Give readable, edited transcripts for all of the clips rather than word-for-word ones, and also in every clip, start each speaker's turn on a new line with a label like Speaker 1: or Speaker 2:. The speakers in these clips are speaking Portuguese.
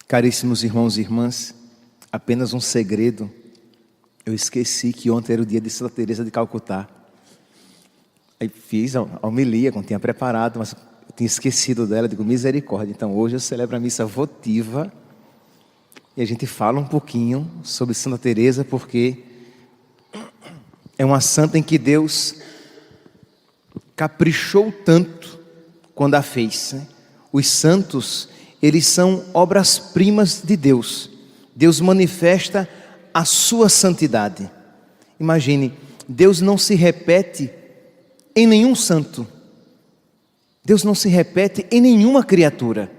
Speaker 1: Caríssimos irmãos e irmãs, apenas um segredo. Eu esqueci que ontem era o dia de Santa Teresa de Calcutá. Aí fiz a homilia, quando tinha preparado, mas eu tinha esquecido dela, digo, misericórdia. Então hoje eu celebro a missa votiva e a gente fala um pouquinho sobre Santa Teresa, porque é uma santa em que Deus caprichou tanto quando a fez, né? Os santos, eles são obras-primas de Deus. Deus manifesta a sua santidade. Imagine, Deus não se repete em nenhum santo. Deus não se repete em nenhuma criatura.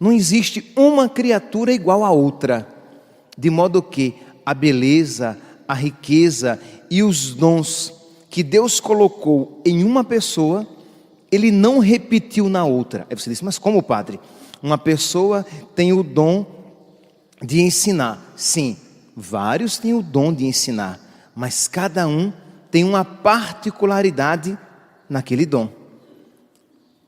Speaker 1: Não existe uma criatura igual a outra. De modo que a beleza, a riqueza e os dons que Deus colocou em uma pessoa, Ele não repetiu na outra. Aí você diz, mas como, padre? Uma pessoa tem o dom de ensinar. Sim, vários têm o dom de ensinar, mas cada um tem uma particularidade naquele dom.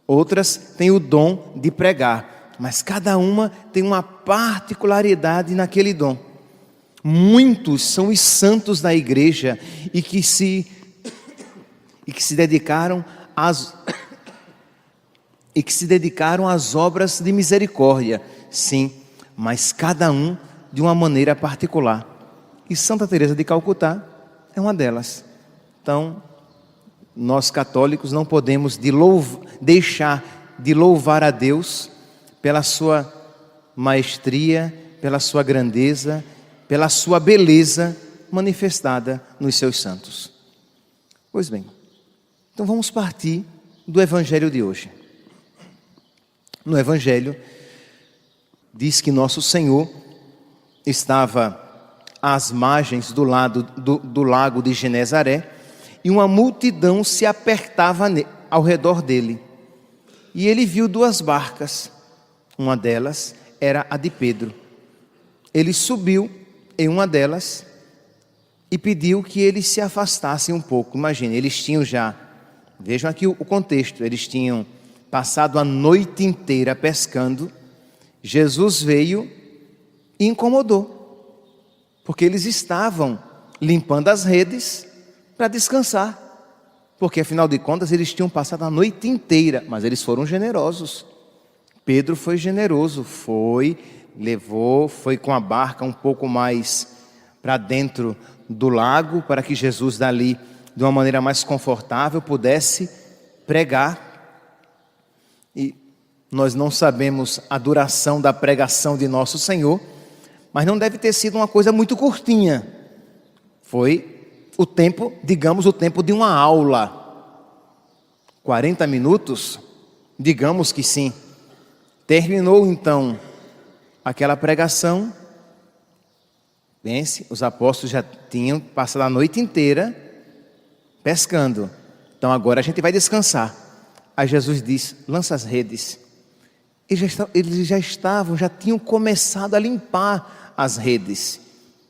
Speaker 1: Outras têm o dom de pregar, mas cada uma tem uma particularidade naquele dom. Muitos são os santos da igreja e que se dedicaram às obras de misericórdia, sim, mas cada um de uma maneira particular. E Santa Teresa de Calcutá é uma delas. Então, nós católicos não podemos deixar de louvar a Deus pela sua maestria, pela sua grandeza, pela sua beleza manifestada nos seus santos. Pois bem, então vamos partir do Evangelho de hoje. No Evangelho, diz que Nosso Senhor estava às margens do lago de Genezaré e uma multidão se apertava ao redor dele. E ele viu duas barcas, uma delas era a de Pedro. Ele subiu em uma delas e pediu que eles se afastassem um pouco. Imagine, eles tinham já, vejam aqui o contexto, eles tinham passado a noite inteira pescando. Jesus veio e incomodou, porque eles estavam limpando as redes para descansar, porque afinal de contas eles tinham passado a noite inteira, mas eles foram generosos. Pedro foi generoso, foi com a barca um pouco mais para dentro do lago, para que Jesus dali, de uma maneira mais confortável, pudesse pregar. E nós não sabemos a duração da pregação de Nosso Senhor, mas não deve ter sido uma coisa muito curtinha. Foi o tempo, digamos, o tempo de uma aula. 40 minutos? Digamos que sim. Terminou então aquela pregação. Pense, os apóstolos já tinham passado a noite inteira pescando. Então agora a gente vai descansar. Aí Jesus diz, lança as redes. Eles já tinham começado a limpar as redes,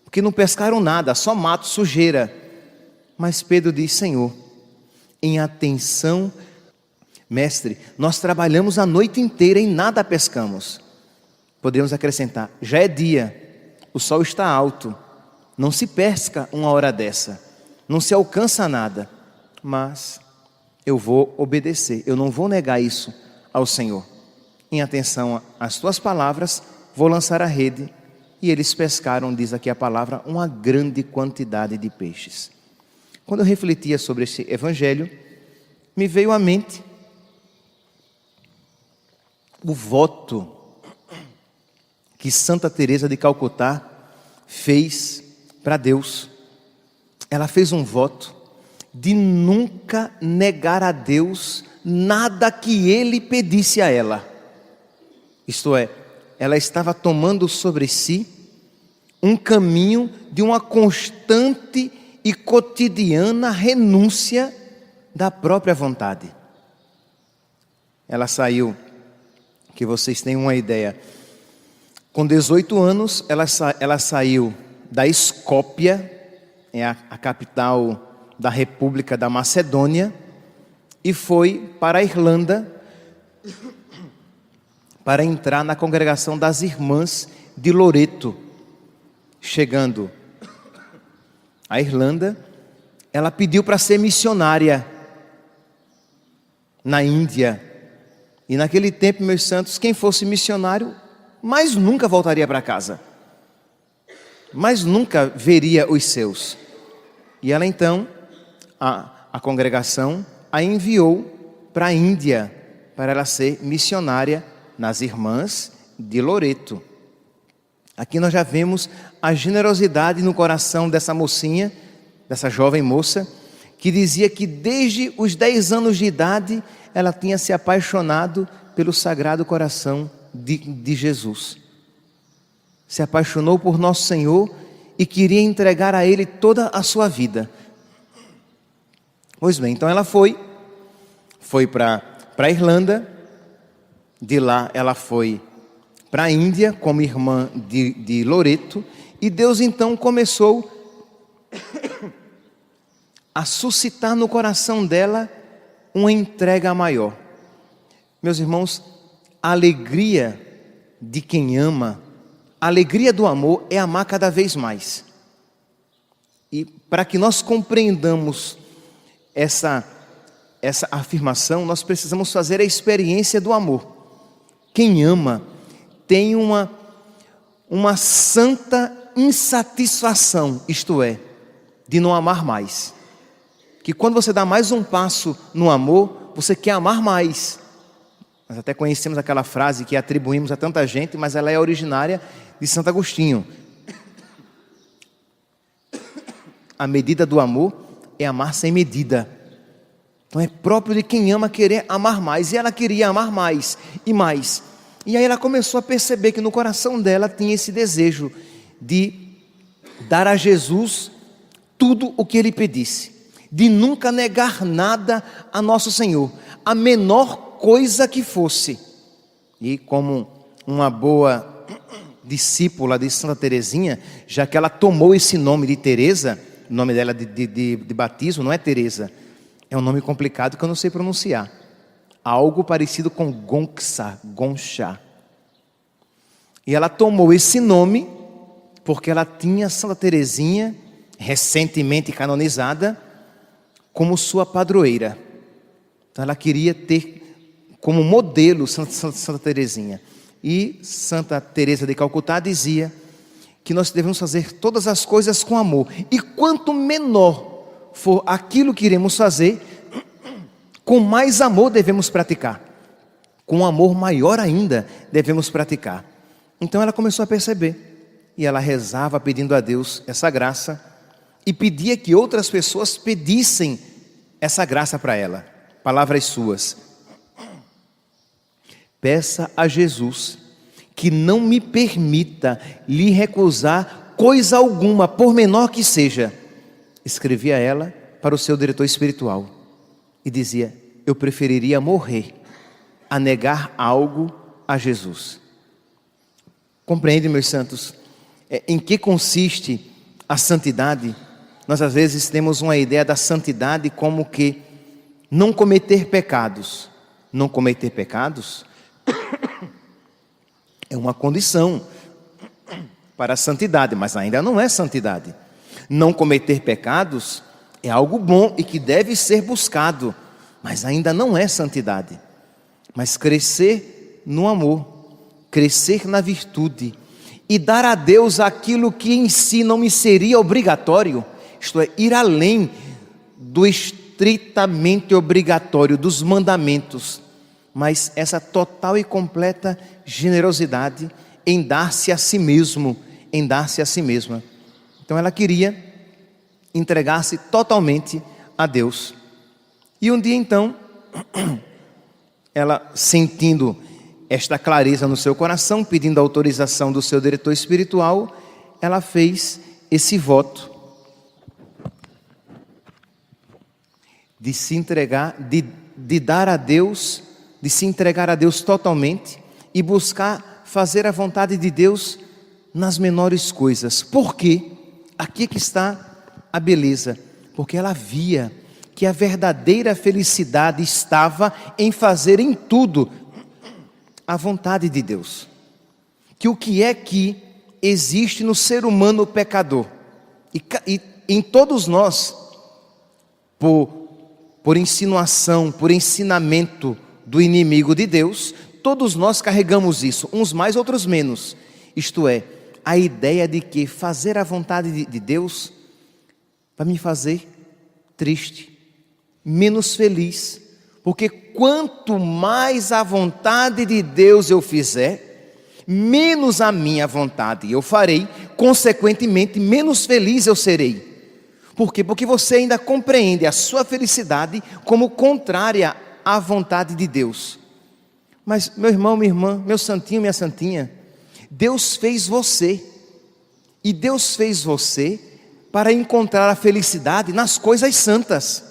Speaker 1: porque não pescaram nada, só mato, sujeira. Mas Pedro diz, Senhor, em atenção, mestre, nós trabalhamos a noite inteira e nada pescamos. Podemos acrescentar, já é dia, o sol está alto, não se pesca uma hora dessa, não se alcança nada, mas eu vou obedecer, eu não vou negar isso ao Senhor. Em atenção às tuas palavras, vou lançar a rede. E eles pescaram, diz aqui a palavra, uma grande quantidade de peixes. Quando eu refletia sobre esse evangelho, me veio à mente o voto que Santa Teresa de Calcutá fez para Deus. Ela fez um voto de nunca negar a Deus nada que Ele pedisse a ela. Isto é, ela estava tomando sobre si um caminho de uma constante e cotidiana renúncia da própria vontade. Ela saiu, que vocês tenham uma ideia, com 18 anos, ela saiu da Escópia, a capital da República da Macedônia, e foi para a Irlanda para entrar na congregação das irmãs de Loreto. Chegando à Irlanda, ela pediu para ser missionária na Índia. E naquele tempo, meus santos, quem fosse missionário, mais nunca voltaria para casa. Mais nunca veria os seus. E ela então, a congregação, a enviou para a Índia, para ela ser missionária nas irmãs de Loreto. Aqui nós já vemos a generosidade no coração dessa mocinha, dessa jovem moça, que dizia que desde os 10 anos de idade ela tinha se apaixonado pelo Sagrado Coração de Jesus. Se apaixonou por Nosso Senhor e queria entregar a Ele toda a sua vida. Pois bem, então ela foi para a Irlanda, de lá ela foi para a Índia como irmã de Loreto, e Deus então começou a suscitar no coração dela uma entrega maior. Meus irmãos, a alegria de quem ama, a alegria do amor é amar cada vez mais. E para que nós compreendamos essa afirmação, nós precisamos fazer a experiência do amor. Quem ama tem uma santa insatisfação, isto é, de não amar mais. Que quando você dá mais um passo no amor, você quer amar mais. Nós até conhecemos aquela frase que atribuímos a tanta gente, mas ela é originária de Santo Agostinho. A medida do amor é amar sem medida. Então é próprio de quem ama querer amar mais. E ela queria amar mais e mais. E aí ela começou a perceber que no coração dela tinha esse desejo de dar a Jesus tudo o que Ele pedisse. De nunca negar nada a Nosso Senhor. A menor coisa que fosse. E como uma boa discípula de Santa Teresinha, já que ela tomou esse nome de Teresa, o nome dela de batismo não é Teresa, é um nome complicado que eu não sei pronunciar. Algo parecido com Goncha. E ela tomou esse nome porque ela tinha Santa Teresinha, recentemente canonizada, como sua padroeira. Então ela queria ter como modelo Santa Teresinha. E Santa Teresa de Calcutá dizia que nós devemos fazer todas as coisas com amor. E quanto menor for aquilo que iremos fazer, com mais amor devemos praticar. Com amor maior ainda devemos praticar. Então ela começou a perceber. E ela rezava pedindo a Deus essa graça. E pedia que outras pessoas pedissem essa graça para ela. Palavras suas. Peça a Jesus que não me permita lhe recusar coisa alguma, por menor que seja. Escrevia ela para o seu diretor espiritual. E dizia, eu preferiria morrer a negar algo a Jesus. Compreende, meus santos, em que consiste a santidade? Nós às vezes temos uma ideia da santidade como que não cometer pecados. Não cometer pecados é uma condição para a santidade, mas ainda não é santidade. Não cometer pecados é algo bom e que deve ser buscado, mas ainda não é santidade. Mas crescer no amor, crescer na virtude e dar a Deus aquilo que em si não me seria obrigatório, isto é, ir além do estritamente obrigatório dos mandamentos, mas essa total e completa generosidade em dar-se a si mesmo, em dar-se a si mesma. Então ela queria entregar-se totalmente a Deus. E um dia então, ela sentindo esta clareza no seu coração, pedindo a autorização do seu diretor espiritual, ela fez esse voto de se entregar, de dar a Deus, de se entregar a Deus totalmente e buscar fazer a vontade de Deus nas menores coisas. Por quê? Aqui que está a beleza. Porque ela via que a verdadeira felicidade estava em fazer em tudo a vontade de Deus. Que o que é que existe no ser humano pecador, e em todos nós, por insinuação, por ensinamento do inimigo de Deus, todos nós carregamos isso, uns mais, outros menos. Isto é, a ideia de que fazer a vontade de Deus vai me fazer triste, menos feliz, porque quanto mais a vontade de Deus eu fizer, menos a minha vontade eu farei, consequentemente, menos feliz eu serei. Por quê? Porque você ainda compreende a sua felicidade como contrária à vontade de Deus. Mas, meu irmão, minha irmã, meu santinho, minha santinha, Deus fez você. E Deus fez você para encontrar a felicidade nas coisas santas.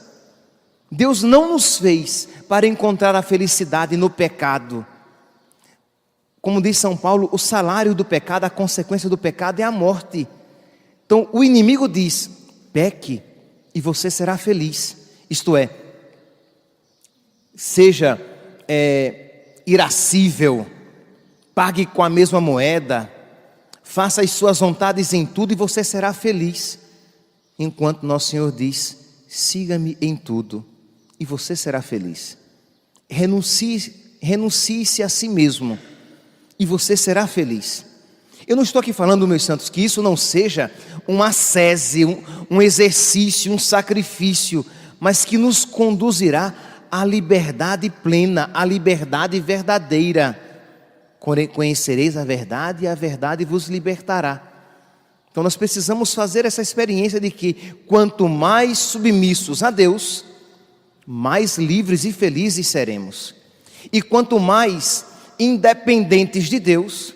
Speaker 1: Deus não nos fez para encontrar a felicidade no pecado. Como diz São Paulo, o salário do pecado, a consequência do pecado é a morte. Então o inimigo diz: peque e você será feliz. Isto é, seja irascível, pague com a mesma moeda, faça as suas vontades em tudo e você será feliz. Enquanto Nosso Senhor diz: siga-me em tudo e você será feliz. Renuncie-se a si mesmo e você será feliz. Eu não estou aqui falando, meus santos, que isso não seja uma ascese, um exercício, um sacrifício, mas que nos conduzirá à liberdade plena, à liberdade verdadeira. Conhecereis a verdade e a verdade vos libertará. Então nós precisamos fazer essa experiência de que quanto mais submissos a Deus, mais livres e felizes seremos. E quanto mais independentes de Deus,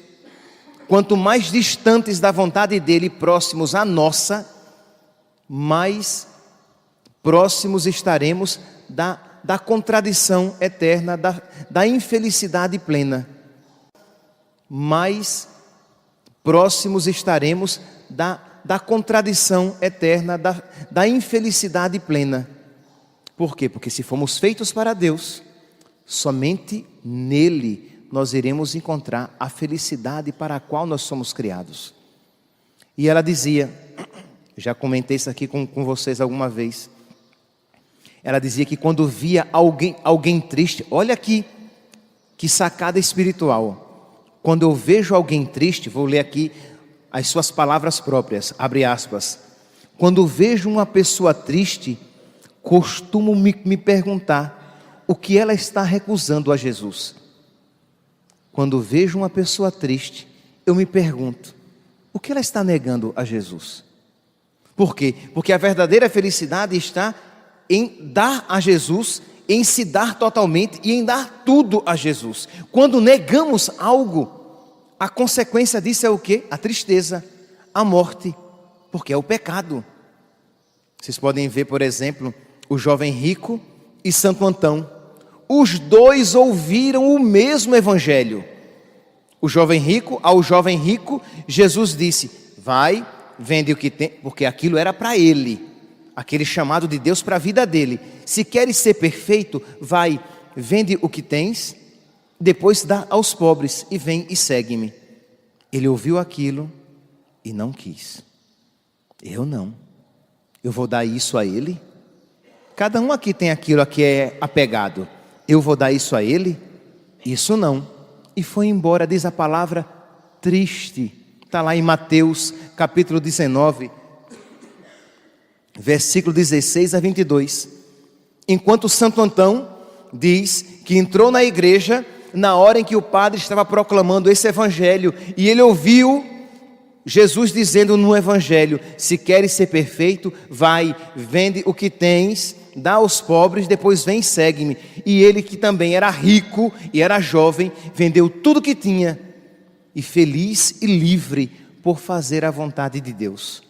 Speaker 1: quanto mais distantes da vontade dele, próximos à nossa, mais próximos estaremos da contradição eterna, da infelicidade plena. Mais próximos estaremos da contradição eterna, da infelicidade plena. Por quê? Porque se fomos feitos para Deus, somente nele nós iremos encontrar a felicidade para a qual nós somos criados. E ela dizia, já comentei isso aqui com vocês alguma vez, ela dizia que quando via alguém triste, olha aqui, que sacada espiritual, quando eu vejo alguém triste, vou ler aqui as suas palavras próprias, abre aspas, quando vejo uma pessoa triste, costumo me perguntar o que ela está recusando a Jesus. Quando vejo uma pessoa triste, eu me pergunto, o que ela está negando a Jesus? Por quê? Porque a verdadeira felicidade está em dar a Jesus, em se dar totalmente e em dar tudo a Jesus. Quando negamos algo, a consequência disso é o quê? A tristeza, a morte, porque é o pecado. Vocês podem ver, por exemplo, o jovem rico e Santo Antão. Os dois ouviram o mesmo evangelho. O jovem rico, ao jovem rico, Jesus disse: vai, vende o que tem, porque aquilo era para ele, aquele chamado de Deus para a vida dele. Se queres ser perfeito, vai, vende o que tens, depois dá aos pobres e vem e segue-me. Ele ouviu aquilo e não quis. Eu não. Eu vou dar isso a ele? Cada um aqui tem aquilo a que é apegado. Eu vou dar isso a ele? Isso não. E foi embora, diz a palavra, triste. Está lá em Mateus capítulo 19, versículo 16 a 22. Enquanto Santo Antão diz que entrou na igreja na hora em que o padre estava proclamando esse evangelho, e ele ouviu Jesus dizendo no evangelho: se queres ser perfeito, vai, vende o que tens, dá aos pobres, depois vem e segue-me. E ele, que também era rico e era jovem, vendeu tudo que tinha, e feliz e livre por fazer a vontade de Deus.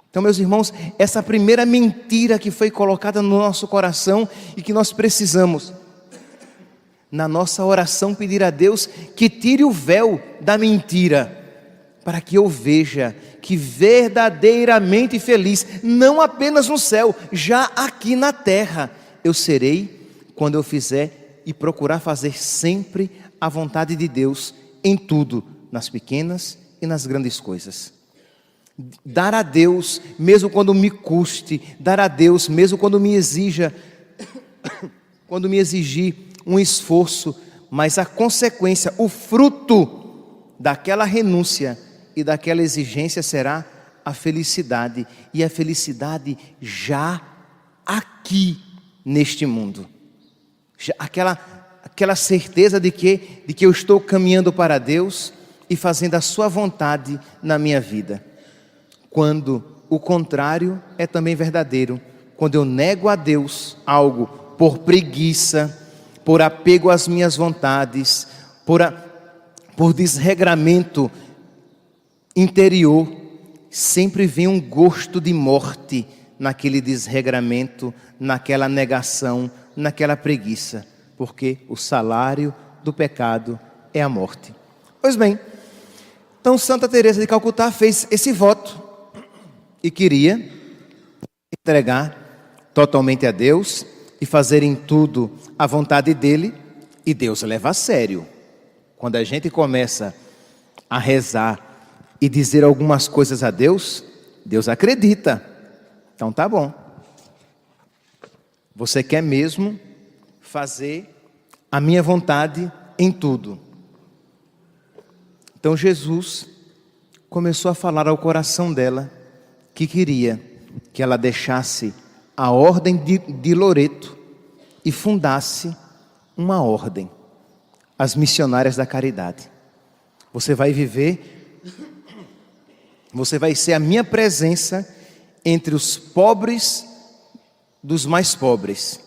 Speaker 1: Então, meus irmãos, essa primeira mentira que foi colocada no nosso coração e que nós precisamos, na nossa oração, pedir a Deus que tire o véu da mentira, para que eu veja que verdadeiramente feliz, não apenas no céu, já aqui na terra, eu serei quando eu fizer e procurar fazer sempre a vontade de Deus em tudo, nas pequenas e nas grandes coisas. Dar a Deus mesmo quando me custe, dar a Deus mesmo quando me exigir um esforço, mas a consequência, o fruto daquela renúncia e daquela exigência será a felicidade, e a felicidade já aqui neste mundo. Aquela certeza de que eu estou caminhando para Deus e fazendo a sua vontade na minha vida. Quando o contrário é também verdadeiro, quando eu nego a Deus algo por preguiça, por apego às minhas vontades, por desregramento interior, sempre vem um gosto de morte naquele desregramento, naquela negação, naquela preguiça, porque o salário do pecado é a morte. Pois bem, então Santa Teresa de Calcutá fez esse voto e queria entregar totalmente a Deus e fazer em tudo a vontade dele, e Deus leva a sério. Quando a gente começa a rezar e dizer algumas coisas a Deus, Deus acredita. Então tá bom. Você quer mesmo fazer a minha vontade em tudo. Então Jesus começou a falar ao coração dela que queria que ela deixasse a ordem de Loreto e fundasse uma ordem, as missionárias da caridade. Você vai ser a minha presença entre os pobres dos mais pobres.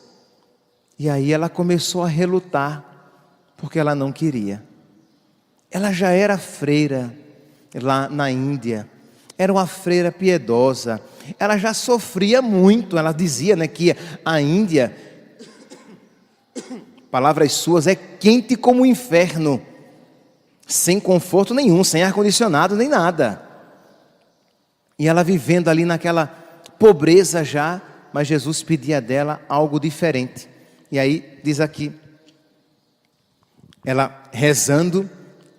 Speaker 1: E aí ela começou a relutar, porque ela não queria. Ela já era freira lá na Índia, era uma freira piedosa, ela já sofria muito. Ela dizia, que a Índia, palavras suas, é quente como o inferno, sem conforto nenhum, sem ar-condicionado nem nada. E ela vivendo ali naquela pobreza já, mas Jesus pedia dela algo diferente. E aí diz aqui, ela rezando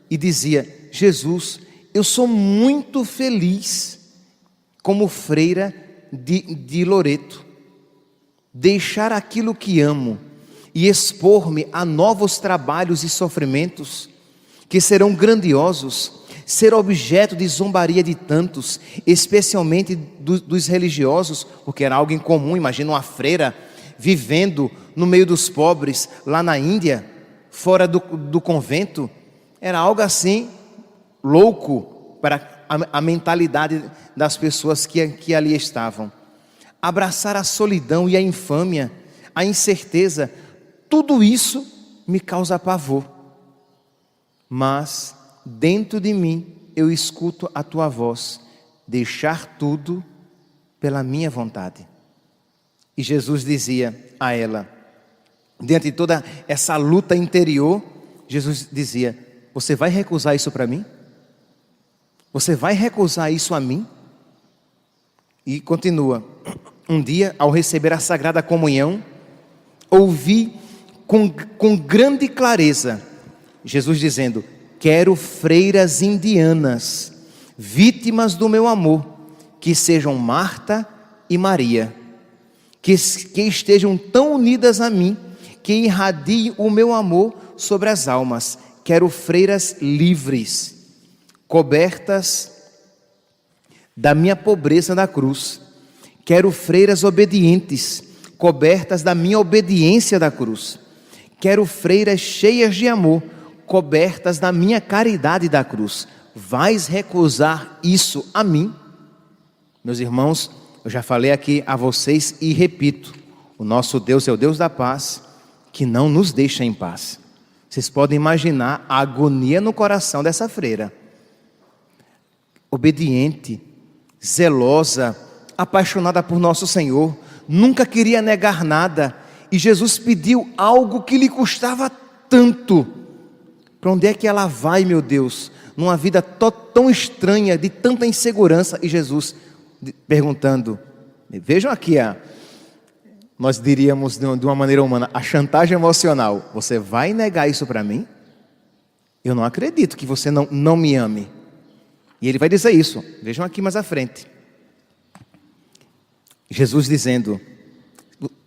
Speaker 1: e dizia: Jesus, eu sou muito feliz como freira de Loreto, deixar aquilo que amo e expor-me a novos trabalhos e sofrimentos que serão grandiosos, ser objeto de zombaria de tantos, especialmente dos religiosos, porque era algo incomum. Imagina uma freira vivendo no meio dos pobres, lá na Índia, fora do convento. Era algo assim, louco para a mentalidade das pessoas que ali estavam. Abraçar a solidão e a infâmia, a incerteza, tudo isso me causa pavor. Mas dentro de mim eu escuto a tua voz, deixar tudo pela minha vontade. E Jesus dizia a ela, diante de toda essa luta interior, Jesus dizia: você vai recusar isso para mim? Você vai recusar isso a mim? E continua: um dia, ao receber a Sagrada Comunhão, ouvi com grande clareza Jesus dizendo: quero freiras indianas, vítimas do meu amor, que sejam Marta e Maria, que estejam tão unidas a mim, que irradiem o meu amor sobre as almas. Quero freiras livres, cobertas da minha pobreza na cruz. Quero freiras obedientes, cobertas da minha obediência da cruz. Quero freiras cheias de amor, cobertas da minha caridade da cruz. Vais recusar isso a mim? Meus irmãos, eu já falei aqui a vocês e repito: o nosso Deus é o Deus da paz, que não nos deixa em paz. Vocês podem imaginar a agonia no coração dessa freira. Obediente, zelosa, apaixonada por nosso Senhor, nunca queria negar nada, e Jesus pediu algo que lhe custava tanto. Para onde é que ela vai, meu Deus, numa vida tão estranha, de tanta insegurança? E Jesus perguntando, vejam aqui, nós diríamos de uma maneira humana, a chantagem emocional: você vai negar isso para mim? eu não acredito que você não me ame. E ele vai dizer isso, vejam aqui mais à frente. Jesus dizendo: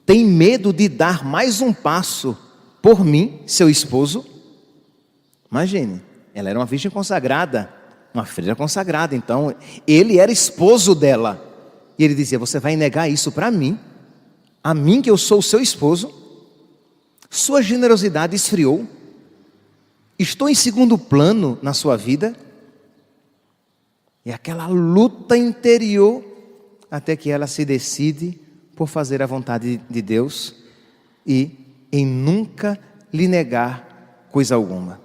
Speaker 1: tem medo de dar mais um passo por mim, seu esposo? Imagine, ela era uma virgem consagrada, uma freira consagrada, então ele era esposo dela. E ele dizia: você vai negar isso para mim? A mim que eu sou o seu esposo? Sua generosidade esfriou? Estou em segundo plano na sua vida? E aquela luta interior, até que ela se decide por fazer a vontade de Deus e em nunca lhe negar coisa alguma.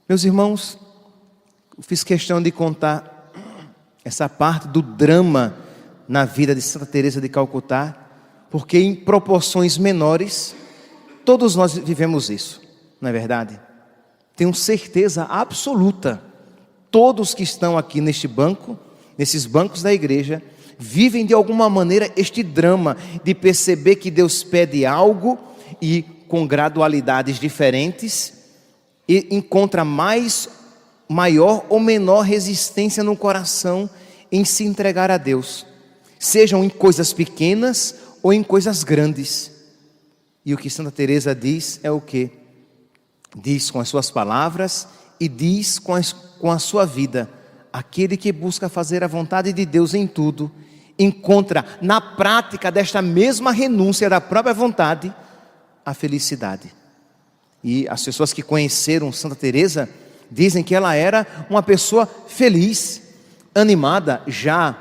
Speaker 1: Meus irmãos, eu fiz questão de contar essa parte do drama na vida de Santa Teresa de Calcutá, porque em proporções menores, todos nós vivemos isso, não é verdade? Tenho certeza absoluta, todos que estão aqui neste banco, nesses bancos da igreja, vivem de alguma maneira este drama de perceber que Deus pede algo e com gradualidades diferentes, e encontra maior ou menor resistência no coração em se entregar a Deus, sejam em coisas pequenas ou em coisas grandes. E o que Santa Teresa diz é o quê? Diz com as suas palavras e diz com a sua vida: aquele que busca fazer a vontade de Deus em tudo, encontra na prática desta mesma renúncia da própria vontade a felicidade. E as pessoas que conheceram Santa Teresa dizem que ela era uma pessoa feliz, animada, já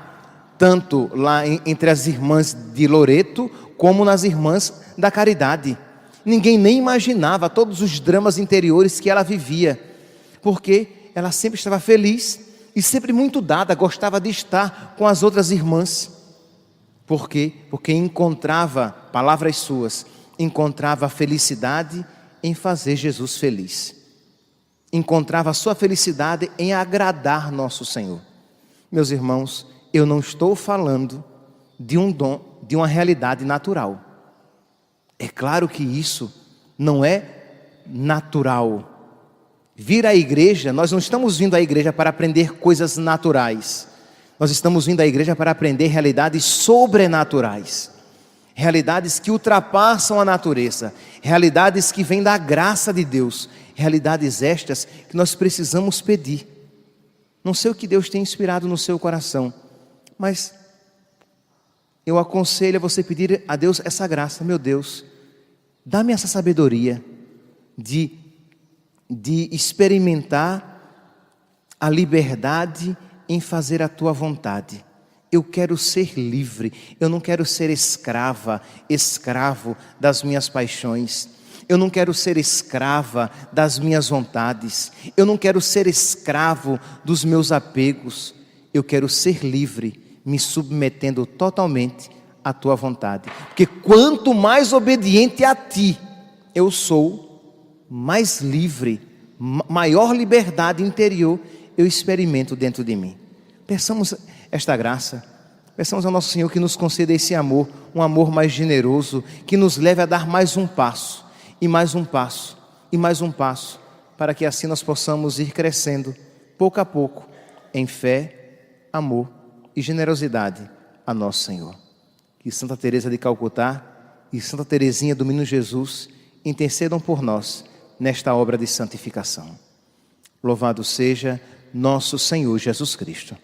Speaker 1: tanto lá entre as irmãs de Loreto como nas irmãs da Caridade. Ninguém nem imaginava todos os dramas interiores que ela vivia, porque ela sempre estava feliz e sempre muito dada, gostava de estar com as outras irmãs. Por quê? Porque encontrava, palavras suas, encontrava a felicidade em fazer Jesus feliz. Encontrava a sua felicidade em agradar nosso Senhor. Meus irmãos, eu não estou falando de um dom, de uma realidade natural. É claro que isso não é natural. Vir à igreja, nós não estamos vindo à igreja para aprender coisas naturais. Nós estamos vindo à igreja para aprender realidades sobrenaturais. Realidades que ultrapassam a natureza. Realidades que vêm da graça de Deus. Realidades estas que nós precisamos pedir. Não sei o que Deus tem inspirado no seu coração, mas eu aconselho a você pedir a Deus essa graça. Meu Deus, dá-me essa sabedoria de experimentar a liberdade em fazer a Tua vontade. Eu quero ser livre, eu não quero ser escravo das minhas paixões. Eu não quero ser escrava das minhas vontades. Eu não quero ser escravo dos meus apegos. Eu quero ser livre, me submetendo totalmente à Tua vontade. Porque quanto mais obediente a Ti eu sou, mais livre, maior liberdade interior eu experimento dentro de mim. Peçamos esta graça. Peçamos ao nosso Senhor que nos conceda esse amor, um amor mais generoso, que nos leve a dar mais um passo, e mais um passo, e mais um passo, para que assim nós possamos ir crescendo, pouco a pouco, em fé, amor e generosidade a nosso Senhor. Que Santa Teresa de Calcutá e Santa Teresinha do Menino Jesus intercedam por nós nesta obra de santificação. Louvado seja nosso Senhor Jesus Cristo.